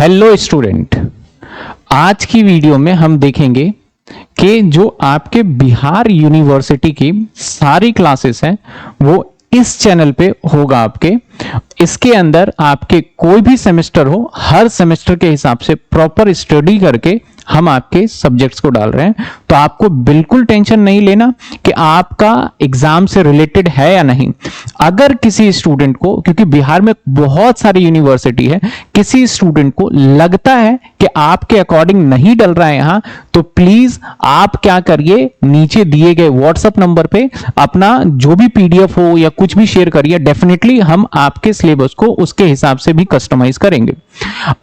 Hello student, आज की video में हम देखेंगे कि जो आपके बिहार यूनिवर्सिटी की सारी क्लासेस हैं वो इस चैनल पे होगा आपके। इसके अंदर आपके कोई भी सेमेस्टर हो, हर सेमेस्टर के हिसाब से प्रॉपर स्टडी करके हम आपके सब्जेक्ट्स को डाल रहे हैं। तो आपको बिल्कुल टेंशन नहीं लेना कि आपका एग्जाम से रिलेटेड है या नहीं। अगर किसी स्टूडेंट को, क्योंकि बिहार में बहुत सारी यूनिवर्सिटी है, किसी स्टूडेंट को लगता है कि आपके अकॉर्डिंग नहीं डल रहा है यहां, तो प्लीज आप क्या करिए, नीचे दिए गए व्हाट्सएप नंबर पे अपना जो भी पीडीएफ हो या कुछ भी शेयर करिए। डेफिनेटली हम आपके सिलेबस को उसके हिसाब से भी कस्टमाइज करेंगे।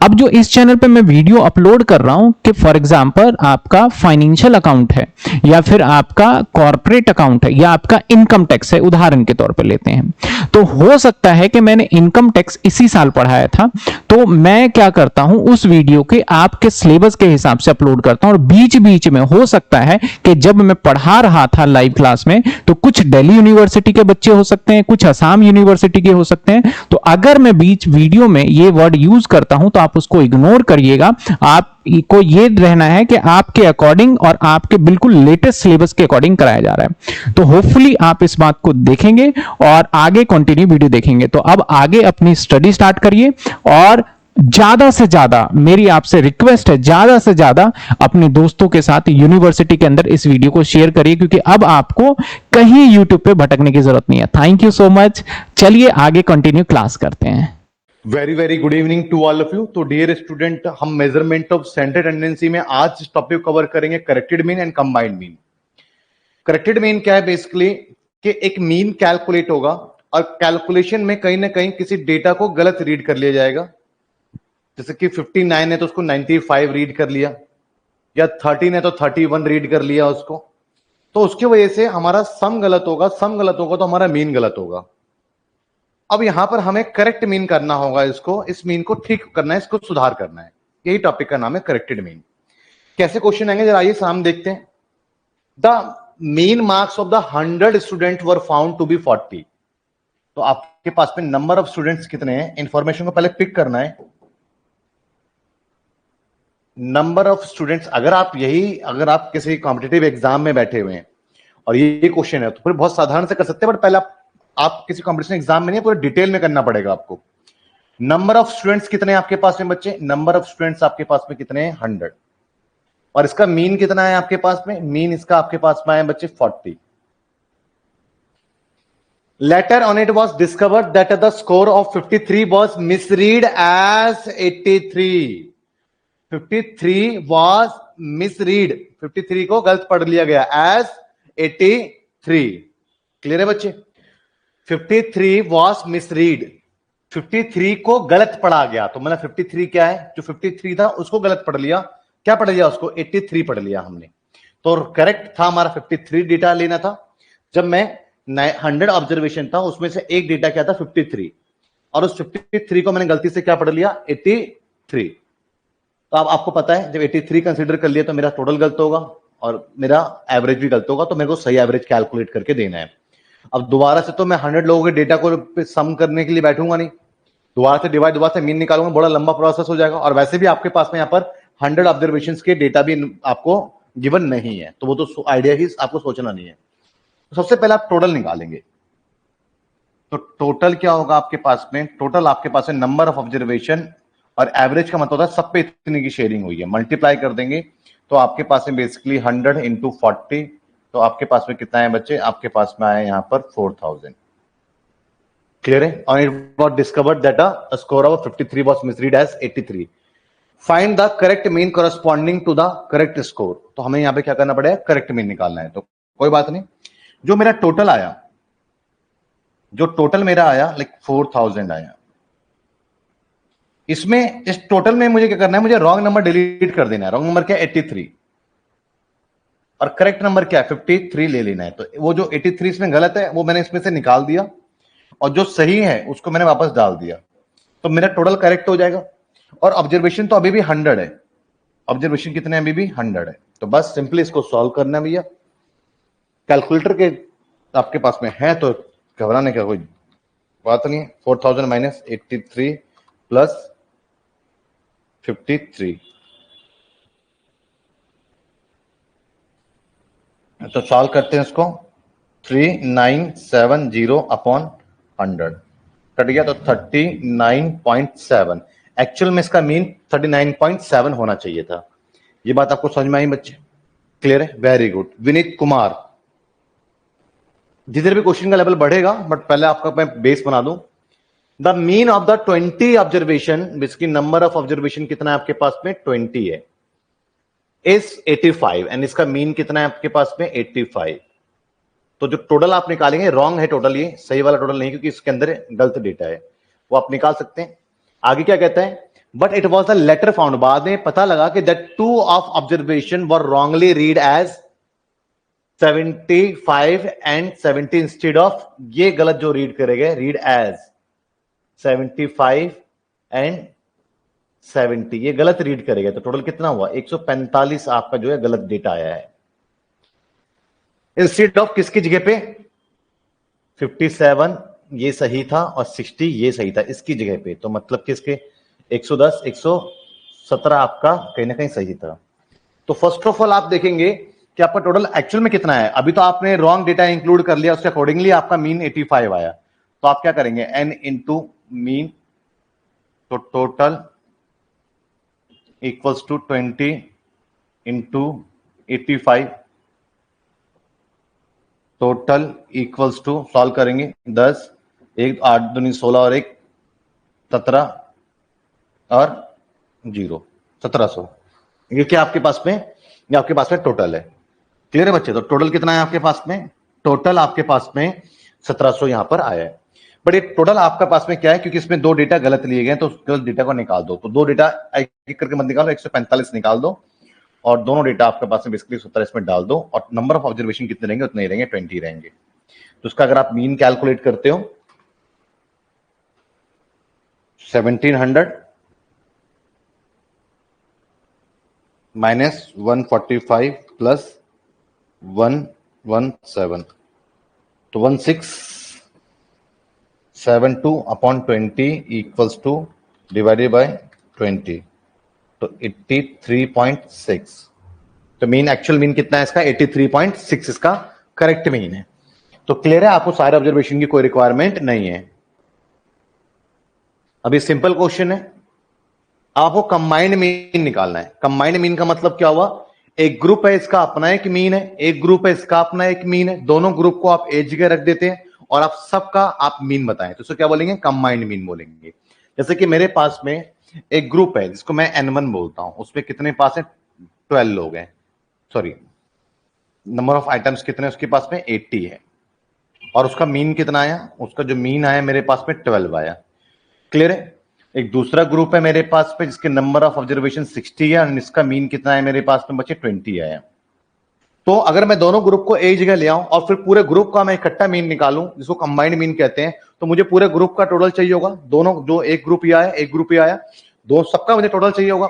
अब जो इस चैनल पे मैं वीडियो अपलोड कर रहा हूं कि फॉर एग्जांपल आपका फाइनेंशियल अकाउंट है या फिर आपका कॉर्पोरेट अकाउंट है या आपका इनकम टैक्स है, उदाहरण के तौर पे लेते हैं, तो हो सकता है कि मैंने इनकम टैक्स इसी साल पढ़ाया था, तो मैं क्या करता हूं, उस वीडियो के आपके सिलेबस के हिसाब से अपलोड करता हूं। और बीच बीच में हो सकता है कि जब मैं पढ़ा रहा था लाइव क्लास में, तो कुछ दिल्ली यूनिवर्सिटी के बच्चे हो सकते हैं, कुछ असम यूनिवर्सिटी के हो सकते हैं। तो अगर मैं बीच वीडियो में ये वर्ड यूज करता हूं तो आप उसको इग्नोर करिएगा। आपको ये रहना है कि आपके अकॉर्डिंग और आपके बिल्कुल लेटेस्ट सिलेबस के अकॉर्डिंग कराया जा रहा है। तो होपफुली आप इस बात को देखेंगे और आगे कंटिन्यू वीडियो देखेंगे। तो अब आगे अपनी स्टडी स्टार्ट करिए और ज्यादा से ज्यादा मेरी आपसे रिक्वेस्ट है, ज्यादा से ज्यादा अपने दोस्तों के साथ यूनिवर्सिटी के अंदर इस वीडियो को शेयर करिए, क्योंकि अब आपको कहीं यूट्यूब पे भटकने की जरूरत नहीं है। Thank you so much. चलिए आगे कंटिन्यू क्लास करते हैं। Very good evening to all of you. तो डियर स्टूडेंट, हम मेजरमेंट ऑफ सेंटर टेंडेंसी में आज इस टॉपिक कवर करेंगे corrected mean and combined mean. Corrected mean क्या है? बेसिकली कि एक मीन कैलकुलेट होगा और कैलकुलेशन में कहीं ना कहीं किसी डेटा को गलत रीड कर लिया जाएगा। जैसे कि 59 है तो उसको 95 रीड कर लिया, या 13 है तो 31 रीड कर लिया उसको, तो उसकी वजह से हमारा सम गलत होगा। सम गलत होगा तो हमारा मीन गलत होगा। अब यहां पर हमें करेक्ट मीन करना होगा, इसको, इस मीन को ठीक करना है, इसको सुधार करना है। यही टॉपिक का नाम है करेक्टेड मीन। कैसे क्वेश्चन आएंगे जरा आइए सामने देखते हैं। The mean marks of the 100 student were found to be 40। तो आपके पास में नंबर ऑफ स्टूडेंट्स कितने हैं, इंफॉर्मेशन को पहले पिक करना है। नंबर ऑफ स्टूडेंट्स, अगर आप किसी कॉम्पिटिटिव एग्जाम में बैठे हुए हैं और ये क्वेश्चन है तो फिर बहुत साधारण से कर सकते हैं, बट पहले आप किसी कॉम्पिटिशन एग्जाम में नहीं, पूरे डिटेल में करना पड़ेगा आपको। नंबर ऑफ स्टूडेंट्स कितने हैं आपके पास में बच्चे? नंबर ऑफ स्टूडेंट्स आपके पास में कितने हैं? 100। और इसका मीन कितना है आपके पास में? मीन इसका आपके पास में है बच्चे 40। Later on it was discovered that the score of 53 was misread as 83। 53 was misread, 53 को गलत पढ़ लिया गया एज 83। क्लियर है बच्चे? 53 वॉज मिसरीड, 53 को गलत पढ़ा गया। तो मतलब 53 क्या है? जो 53 था उसको गलत पढ़ लिया। क्या पढ़ लिया उसको? 83 पढ़ लिया हमने। तो करेक्ट था हमारा 53 डेटा लेना था। जब मैं 100 ऑब्जर्वेशन था उसमें से एक डेटा क्या था? 53, और उस 53 को मैंने गलती से क्या पढ़ लिया? 83। तो अब आपको पता है जब 83 कंसीडर कर लिया तो मेरा टोटल गलत होगा और मेरा एवरेज भी गलत होगा, तो मेरे को सही एवरेज कैलकुलेट करके देना है। अब दोबारा से तो मैं 100 लोगों के डेटा को सम करने के लिए बैठूंगा नहीं, दोबारा से डिवाइड, दोबारा से मीन निकालूंगा, बड़ा लंबा प्रोसेस हो जाएगा। और वैसे भी आपके पास में यहाँ पर 100 ऑब्जर्वेशन के डेटा भी आपको गिवन नहीं है, तो वो तो आइडिया ही आपको सोचना नहीं है। तो सबसे पहले आप टोटल निकालेंगे। तो टोटल क्या होगा आपके पास में? टोटल आपके पास है नंबर ऑफ ऑब्जर्वेशन, और एवरेज का मतलब होता है सब पे इतने की शेयरिंग हुई है, मल्टीप्लाई कर देंगे तो आपके पास में बेसिकली 100 इंटू 40, तो आपके पास में कितना है बच्चे? आपके पास में आया यहां पर 4000। क्लियर है? और it was discovered that a score of 53 was misread as 83। Find the correct mean corresponding to the correct score. तो हमें यहां पे क्या करना पड़ेगा? करेक्ट मीन निकालना है। तो कोई बात नहीं, जो मेरा टोटल आया, जो टोटल मेरा आया लाइक 4000 आया, इसमें इस टोटल में मुझे क्या करना है? मुझे रॉन्ग नंबर डिलीट कर देना है। रॉन्ग नंबर क्या है? 83, और करेक्ट नंबर क्या है? 53 ले लेना है। तो वो जो 83 इसमें गलत है वो मैंने इसमें से निकाल दिया, और जो सही है उसको मैंने वापस डाल दिया, तो मेरा टोटल करेक्ट हो जाएगा। और ऑब्जर्वेशन तो अभी भी 100 है। ऑब्जर्वेशन कितने अभी भी? 100 है। तो बस सिंपली इसको सॉल्व करना है भैया। कैलकुलेटर के आपके पास में है तो घबराने का कोई बात नहीं है। 4000 माइनस 83 प्लस 53। तो सॉल्व करते हैं इसको। 3970 अपॉन 100 कट गया, तो 39.7। एक्चुअल में इसका मीन 39.7 होना चाहिए था। ये बात आपको समझ में आई बच्चे? क्लियर है? Very good. विनीत कुमार, जिधर भी क्वेश्चन का लेवल बढ़ेगा, बट पहले आपका मैं बेस बना दूं। The mean of the 20 observation, जिसकी नंबर ऑफ ऑब्जर्वेशन कितना है आपके पास में? 20 है, इज 85, एंड इसका मीन कितना है आपके पास में? 85। तो जो टोटल आप निकालेंगे, रॉन्ग है टोटल, ये सही वाला टोटल नहीं, क्योंकि इसके अंदर गलत डेटा है, वो आप निकाल सकते हैं। आगे क्या कहता है? But it was the later found, बाद में पता लगा कि that two of observation were wrongly read as 75 and 70 instead of, ये गलत जो रीड करेंगे, रीड एज 75 एंड 70, ये गलत रीड करेगा। तो टोटल कितना हुआ? 145 आपका जो है गलत डेटा आया है। इंस्टेड ऑफ किसकी जगह पे? 57 ये सही था और 60 ये सही था इसकी जगह पे, तो मतलब किसके? 110 117 आपका कहीं ना कहीं सही था। तो फर्स्ट ऑफ ऑल आप देखेंगे कि आपका टोटल एक्चुअल में कितना है। अभी तो आपने रॉन्ग डेटा इंक्लूड कर लिया, उसके अकॉर्डिंगली आपका मीन 85 आया। तो आप क्या करेंगे? n इंटू मीन, तो total equals to 20 into 85, total equals to, solve करेंगे, 10, 1 8 दूनी 16 और 1 17 और 0 1700। ये क्या आपके पास में? ये आपके पास में टोटल है। क्लियर है बच्चे? तो टोटल कितना है आपके पास में? टोटल आपके पास में 1700 यहां पर आया है। बट ये टोटल आपके पास में क्या है? क्योंकि इसमें दो डेटा गलत लिए गए, तो गलत डेटा को निकाल दो। तो दो डेटा एक एक करके मत निकालो, 145 निकाल दो, और दोनों डेटा आपके पास में बेसिकली 17 इसमें डाल दो, और नंबर ऑफ ऑब्जर्वेशन कितने रहेंगे? उतने ही रहेंगे, 20 रहेंगे। तो उसका अगर आप मीन कैलकुलेट करते हो, 1700 माइनस 145 प्लस 117, तो 1672 upon 20 equals two divided by 20, तो 83.6। तो मीन, एक्चुअल मीन कितना है इसका? 83.6 इसका करेक्ट मीन है। तो क्लियर है? आपको सारे ऑब्जर्वेशन की कोई रिक्वायरमेंट नहीं है। अभी सिंपल क्वेश्चन है, आपको कंबाइंड मीन निकालना है। कंबाइंड मीन का मतलब क्या हुआ? एक ग्रुप है, इसका अपना एक मीन है, एक ग्रुप है, इसका अपना एक मीन है, दोनों ग्रुप को आप एक जगह रख देते हैं और आप सबका आप मीन बताएं, तो इसको क्या बोलेंगे? कंबाइंड मीन बोलेंगे। जैसे कि मेरे पास में एक ग्रुप है जिसको मैं N1 बोलता हूं, उसमें कितने पास है? 12 लोग हैं, सॉरी, नंबर ऑफ आइटम्स कितने उसके पास में? 80 है, और उसका मीन कितना आया? उसका जो मीन आया मेरे पास में 12 आया। क्लियर है? एक दूसरा ग्रुप है मेरे पास पे जिसके नंबर ऑफ ऑब्जर्वेशन 60 है, और इसका मीन कितना है मेरे पास में बच्चे? 20 आया। तो अगर मैं दोनों ग्रुप को एक जगह ले आऊं और फिर पूरे ग्रुप का मैं इकट्ठा मीन निकालूं, जिसको कंबाइंड मीन कहते हैं, तो मुझे पूरे ग्रुप का टोटल चाहिए होगा। दोनों, जो एक ग्रुप ही आया, एक ग्रुप ही आया, दो सबका मुझे टोटल चाहिए होगा,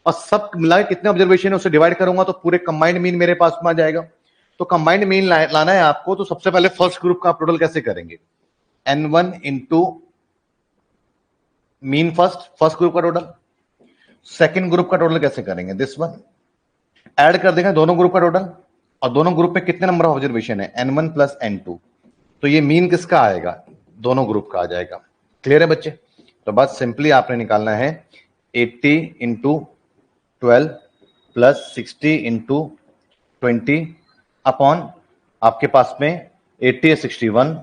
और सब मिला के कितने ऑब्जर्वेशन है उसे डिवाइड करूंगा, तो पूरे कंबाइंड मीन मेरे पास में आ जाएगा। तो कंबाइंड मीन लाना है आपको, तो सबसे पहले फर्स्ट ग्रुप का टोटल कैसे करेंगे? N1 into mean first group का टोटल, सेकंड ग्रुप का टोटल कैसे करेंगे? दिस वन, ऐड कर देंगे दोनों ग्रुप का टोटल, और दोनों ग्रुप में कितने नंबर ऑफ ऑब्जर्वेशन है? N1 प्लस N2, तो ये मीन किसका आएगा? दोनों ग्रुप का आ जाएगा। क्लियर है बच्चे? तो बस सिंपली आपने निकालना है 80 इंटू 12 प्लस 60 इंटू 20 अपॉन आपके पास में 80 61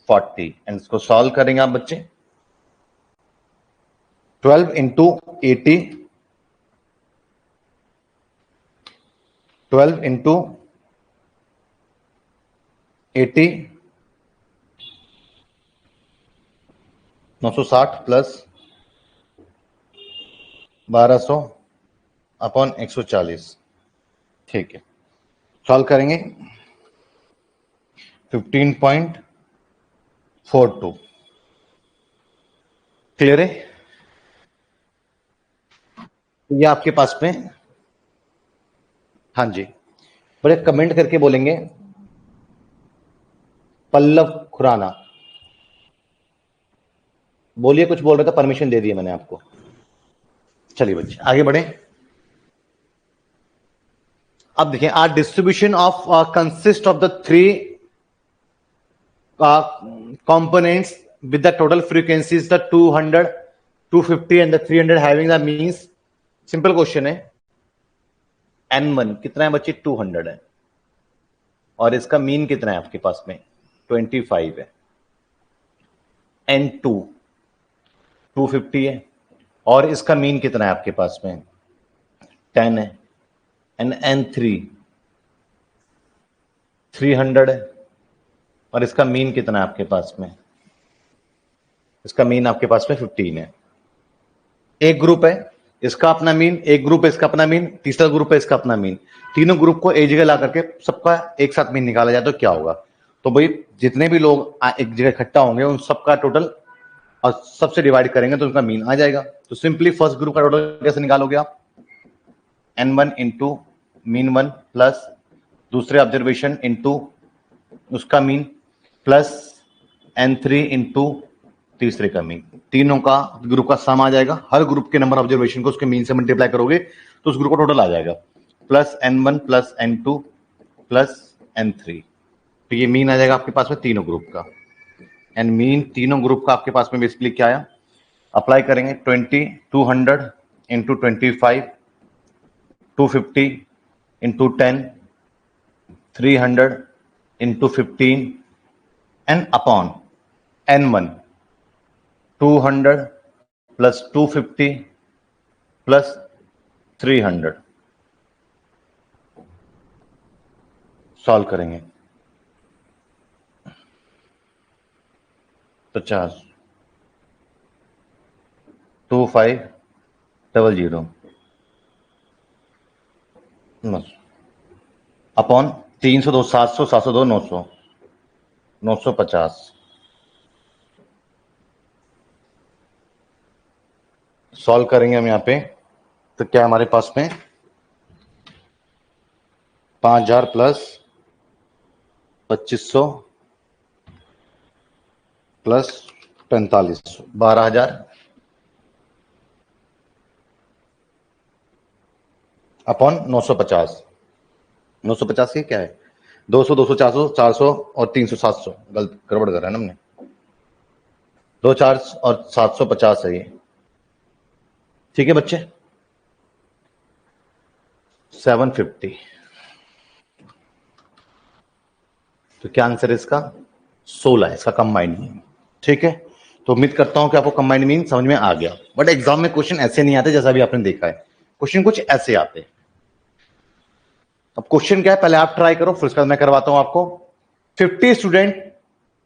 40, एंड इसको सॉल्व करेंगे आप बच्चे। 12 इंटू 80, 12 इंटू 80, 960 प्लस 1200 अपॉन 140। ठीक है, सॉल्व करेंगे 15.42। क्लियर है? ये आपके पास में, हाँ जी, बड़े कमेंट करके बोलेंगे पल्लव खुराना, बोलिए, कुछ बोल रहे थे, परमिशन दे दी मैंने आपको। चलिए बच्चे आगे बढ़े। अब देखिए, are distribution of consist of the three components with the total frequencies the 200, 250 and the 300 having the means। Simple question है। n1 कितना है बच्चे? 200 है, और इसका मीन कितना है आपके पास में? 25 है। n2 250 है, और इसका मीन कितना है आपके पास में? 10 है। एंड n3 300 है, और इसका मीन कितना है आपके पास में? इसका मीन आपके पास में 15 है। एक ग्रुप है, इसका अपना मीन, एक ग्रुप है इसका अपना मीन, तीसरा ग्रुप है इसका अपना मीन। तीनों ग्रुप को एक जगह ला करके सबका एक साथ मीन निकाला जाए तो क्या होगा? तो भाई जितने भी लोग एक जगह इकट्ठा होंगे उन सबका टोटल और सबसे डिवाइड करेंगे तो उनका मीन आ जाएगा। तो सिंपली फर्स्ट ग्रुप का टोटल कैसे निकालोगे आप? n1 इंटू मीन 1 प्लस दूसरे ऑब्जर्वेशन इंटू उसका मीन प्लस n3 इंटू तीसरे का मीन। तीनों का ग्रुप का सम आ जाएगा। हर ग्रुप के नंबर ऑब्जर्वेशन को उसके मीन से मल्टीप्लाई करोगे तो उस ग्रुप का टोटल आ जाएगा। Plus n1 plus n2 plus n3, तो ये मीन आ जाएगा आपके पास में तीनों ग्रुप का। एंड मीन तीनों ग्रुप का आपके पास में बेसिकली क्या आया? अप्लाई करेंगे 200 into 25, 250 into 10, 300 into 15 and upon n1 200 plus 250 plus 300। Solve करेंगे 50 2500 अपॉन 302 700 702 900 950। सॉल्व करेंगे हम यहाँ पे तो क्या हमारे पास में 5000 प्लस 2500 प्लस 4500 12000 अपॉन 950। 950 ये क्या है? 200 200 400 400 और 300 700। गलत गड़बड़ कर रहा है ना हमने। 2 4 और 750 है ये। ठीक है बच्चे, 750। तो क्या आंसर है इसका? 16 है इसका कंबाइंड मीन। ठीक है, तो उम्मीद करता हूं कि आपको कंबाइंड मीन समझ में आ गया। बट एग्जाम में क्वेश्चन ऐसे नहीं आते जैसा भी आपने देखा है, क्वेश्चन कुछ ऐसे आते हैं। अब क्वेश्चन क्या है पहले आप ट्राई करो, फिर उसके बाद मैं करवाता हूं आपको। 50 student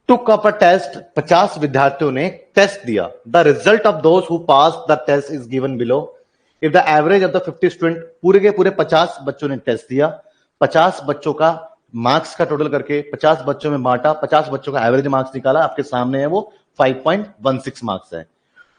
took up a test, 50 विद्यार्थियों ने टेस्ट दिया। The result of those who pass the test is given below. If the average of the 50 student, पूरे के पूरे 50 बच्चों ने टेस्ट दिया, 50 बच्चों का मार्क्स का टोटल करके 50 बच्चों में बांटा, 50 बच्चों का एवरेज मार्क्स निकाला, आपके सामने है वो 5.16 मार्क्स है।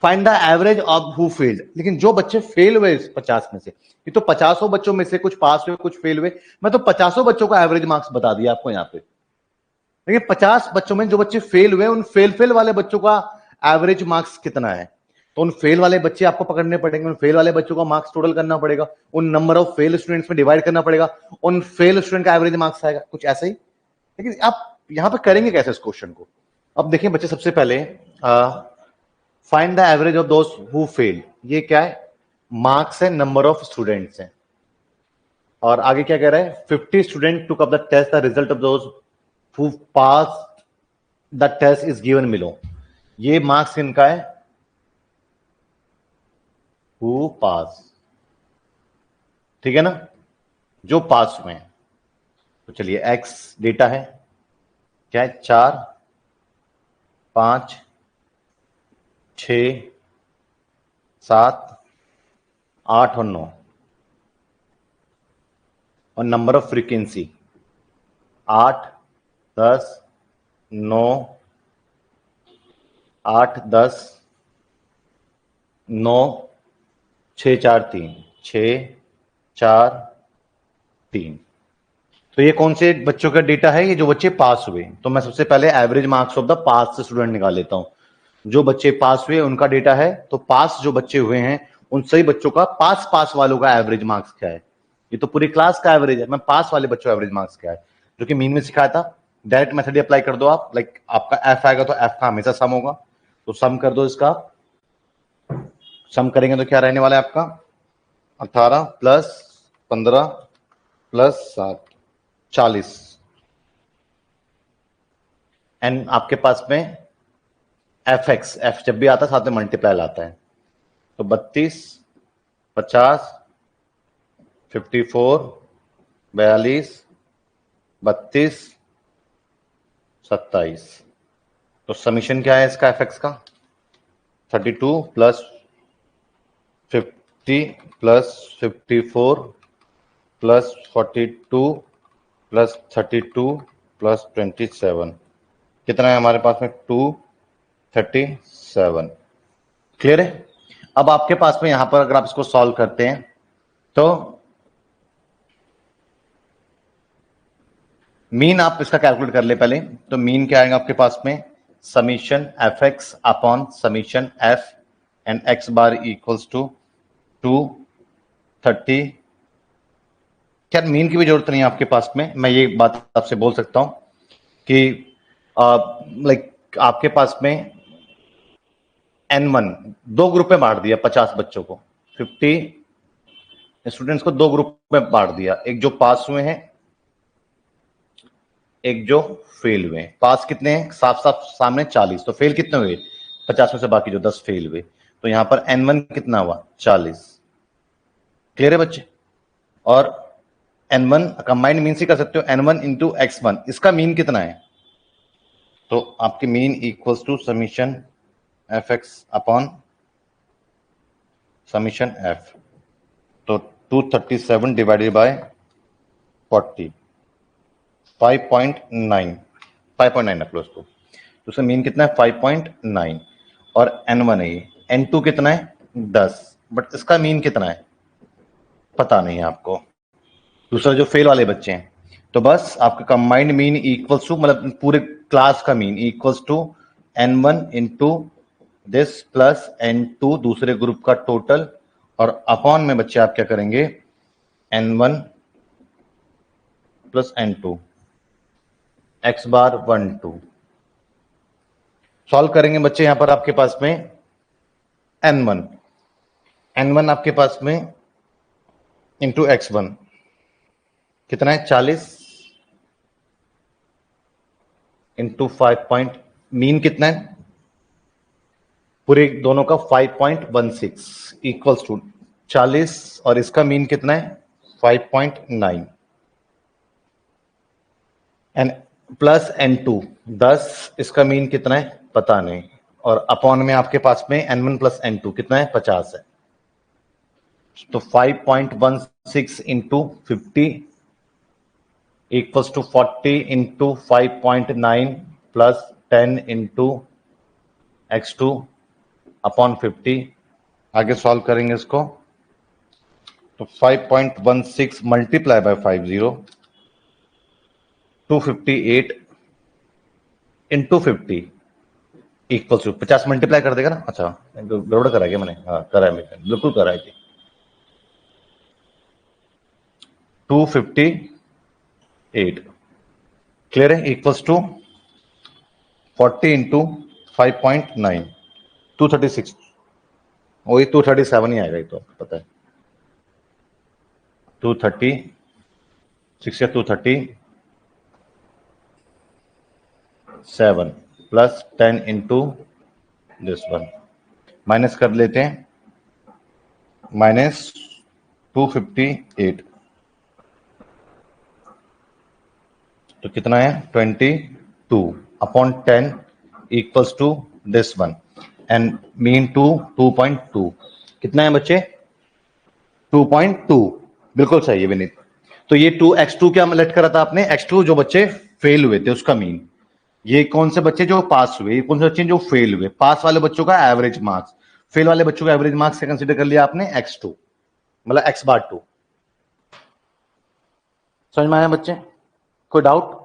Find the average of who failed. लेकिन जो बच्चे फेल हुए इस 50 में से, ये तो 50 बच्चों में से कुछ पास हुए कुछ फेल हुए, मैं तो 50 बच्चों का एवरेज मार्क्स बता दिया आपको यहाँ पे। देखिए 50 बच्चों में जो बच्चे फेल हुए उन फेल वाले बच्चों का एवरेज मार्क्स कितना है, तो उन फेल वाले बच्चे आपको पकड़ने पड़ेंगे, उन फेल वाले बच्चों का मार्क्स टोटल करना पड़ेगा, उन नंबर ऑफ फेल स्टूडेंट्स में डिवाइड करना पड़ेगा, उन फेल स्टूडेंट का एवरेज मार्क्स आएगा, कुछ ऐसा ही। लेकिन आप यहां पे करेंगे कैसे इस क्वेश्चन को? अब देखिए बच्चे, सबसे पहले find the average of those who fail. ये क्या है? मार्क्स है, नंबर ऑफ स्टूडेंट्स है, और आगे क्या कह रहा है? 50 student took up the test, the result of those who pass the test is given below. ये मार्क्स इनका है, हु पास, ठीक है ना, जो पास हुए हैं। तो चलिए एक्स डेटा है क्या है? 4 5 6 7 8 और 9, और नंबर ऑफ फ्रीक्वेंसी 8 10 9 8 10 9 6 4 3 6 4 3। तो ये कौन से बच्चों का डेटा है? ये जो बच्चे पास हुए। तो मैं सबसे पहले average marks of the pass student निकाल लेता हूं। जो बच्चे पास हुए उनका डेटा है, तो पास जो बच्चे हुए हैं उन सभी बच्चों का पास वालों का एवरेज मार्क्स क्या है। ये तो पूरी क्लास का एवरेज है, मैं पास वाले बच्चों का एवरेज मार्क्स क्या है, जो कि मीन में सिखाया था। डायरेक्ट मेथड ही अप्लाई कर दो आप, लाइक आपका एफ आएगा तो एफ का हमेशा सम होगा, तो सम कर दो इसका। सम करेंगे तो क्या रहने वाला है आपका 18 प्लस 15 प्लस 7 40। एंड आपके पास में एफ एक्स, एफ जब भी आता है साथ में मल्टीप्लाई लाता है, तो 32 50 54 42 32 27। तो समीशन क्या है इसका एफ एक्स का 32 plus 50 plus 54 plus 42 plus 32 plus 27, कितना है हमारे पास में 237। क्लियर है। अब आपके पास में यहां पर अगर आप इसको सॉल्व करते हैं तो मीन आप इसका कैलकुलेट कर ले पहले, तो मीन क्या आएगा आपके पास में summation f x upon summation f and x bar equals to 230। क्या मीन की भी जरूरत नहीं है आपके पास में, मैं ये बात आपसे बोल सकता हूं कि लाइक आपके पास में N1 दो ग्रुप में बांट दिया 50 बच्चों को, 50 स्टूडेंट्स को दो ग्रुप में बांट दिया, एक जो पास हुए हैं एक जो फेल हुए। पास कितने हैं साफ साफ सामने 40, तो फेल कितने हुए 50 में से बाकी जो 10 फेल हुए, तो यहां पर N1 कितना हुआ 40। क्लियर है बच्चे। और N1 कंबाइंड मीन से कर सकते हो N1 इंटू X1, इसका मीन कितना है, तो आपकी mean equals to summation f x upon summation f, तो 237 डिवाइडेड बाय 40 5.9 रख लो इसको, तो उसका मीन कितना है 5.9 और N1 है ये, N2 कितना है 10, बट इसका मीन कितना है पता नहीं है आपको। दूसरा जो फेल वाले बच्चे हैं, तो बस आपका कंबाइंड मीन इक्वल्स टू मतलब पूरे क्लास का mean equals to N1 into this plus N2 दूसरे ग्रुप का टोटल, और अपॉन में बच्चे आप क्या करेंगे N1 प्लस N2 एक्स बार 1 2। सॉल्व करेंगे बच्चे यहां पर आपके पास में N1 आपके पास में इंटू X1 कितना है 40 इंटू 5 मीन कितना है पूरे दोनों का 5.16 इक्वल्स टू 40 और इसका मीन कितना है 5.9 एंड प्लस N2 10, इसका मीन कितना है पता नहीं, और अपॉन में आपके पास में N1 प्लस N2 कितना है 50 है, तो 5.16 into 50 equals to 40 into 5.9 plus 10 into X2 upon 50। आगे सॉल्व करेंगे इसको, तो 5.16 multiply by 50 258 into 50 equals to 50 multiply कर देगा ना, अच्छा गड़बड़ करा क्या मैंने, हाँ करा है मैंने, बिल्कुल करा है 258। क्लियर है, इक्वल्स टू 40 इंटू 5.9 236, वही 237 ही आएगा, ये तो पता है 236 या 237 plus 10 into this one, minus कर लेते हैं माइनस 258, तो कितना है 22 upon 10 equals to this one and mean 2.2 कितना है बच्चे 2.2, बिल्कुल सही है विनीत। तो ये 2x2 क्या लेट करा था आपने, x2 जो बच्चे फेल हुए थे उसका मीन, ये कौन से बच्चे जो पास हुए, ये कौन से बच्चे जो फेल हुए, पास वाले बच्चों का एवरेज मार्क्स, फेल वाले बच्चों का एवरेज मार्क्स से कंसीडर कर लिया आपने x2 मतलब x बार 2। समझ में आया बच्चे, कोई डाउट।